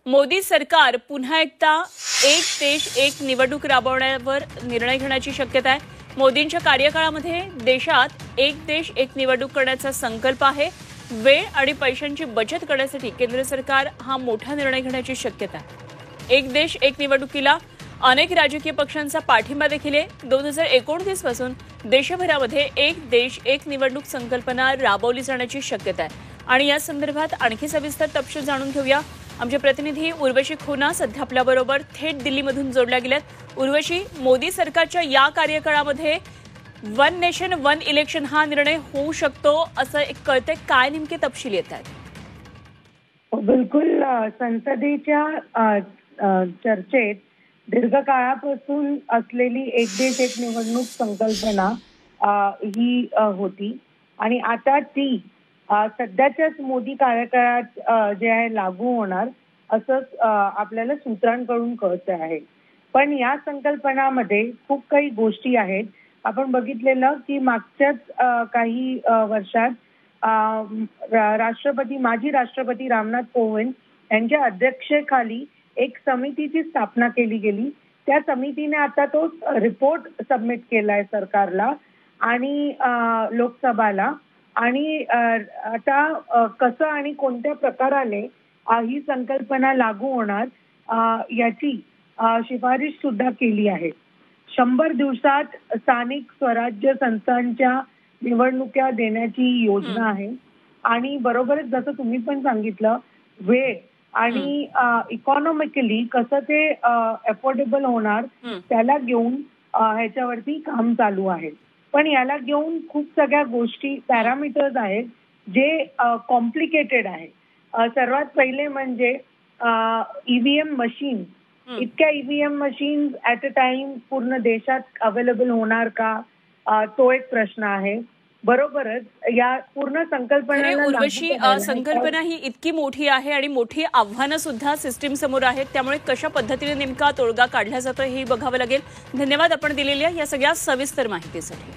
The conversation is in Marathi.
मोदी सरकार पुन्हा एकदा एक देश एक निवडणूक राबवण्यावर निर्णय घेण्याची शक्यता आहे। मोदींच्या कार्यकाळामध्ये देशात एक देश एक निवडणूक करण्याचा संकल्प आहे। वेळ आणि पैशांची बचत करण्यासाठी केंद्र सरकार हा मोठा निर्णय घेण्याची शक्यता आहे। एक देश एक निवडणुकीला अनेक राजकीय पक्षांचा पाठिंबा देखील आहे। 2029 पासून देशभरामध्ये एक देश एक निवडणूक संकल्पना राबवली जाण्याची शक्यता आहे आणि या संदर्भात आणखी सविस्तर तपशील जाणून घेऊया। आमचे प्रतिनिधी उर्वशी खोना सध्या आपल्याबरोबर थेट दिल्लीमधून जोडल्या गेल्यात। उर्वशी, मोदी सरकारच्या या कार्यकाळामध्ये वन नेशन वन इलेक्शन हा निर्णय होऊ शकतो असं एक कळते, काय नेमके तपशील येत आहेत? बिलकुल, संसदेच्या चर्चेत दीर्घकाळापासून असलेली एक देश एक निवडणूक संकल्पना ही होती आणि आता ती सध्याच्याच मोदी कार्यकाळात जे आहे लागू होणार असं आपल्याला सूत्रांकडून कळतं आहे। पण या संकल्पनामध्ये खूप काही गोष्टी आहेत। आपण बघितलेलं की मागच्याच काही वर्षात माजी राष्ट्रपती रामनाथ कोविंद यांच्या अध्यक्षतेखाली एक समितीची स्थापना केली गेली। त्या समितीने आता तो रिपोर्ट सबमिट केलाय सरकारला आणि लोकसभाला आणि आता कसं आणि कोणत्या प्रकाराने ही संकल्पना लागू होणार याची शिफारस सुद्धा केली आहे। 100 दिवसात स्थानिक स्वराज्य संस्थांच्या निवडणुका देण्याची योजना आहे आणि बरोबरच जसं तुम्ही पण सांगितलं, वेळ आणि इकॉनॉमिकली कसं ते अफोर्डेबल होणार त्याला घेऊन ह्याच्यावरती काम चालू आहे। पण याला घेऊन खूप सगळ्या गोष्टी पॅरामीटर्स आहेत जे कॉम्प्लिकेटेड आहे। सर्वात पहिले म्हणजे ईव्हीएम मशीन, इतक्या EVM machine at a time पूर्ण देशात अवेलेबल होणार का, तो एक प्रश्न आहे। बरोबरच या पूर्ण संकल्पनेला उर्वशी, संकल्पना ही इतकी मोठी आहे आणि मोठी आव्हानं सुद्धा सिस्टीम समोर आहेत, त्यामुळे कशा पद्धतीने नेमका तोडगा काढला जातो हे बघावं लागेल। धन्यवाद आपण दिलेल्या या सगळ्या सविस्तर माहितीसाठी।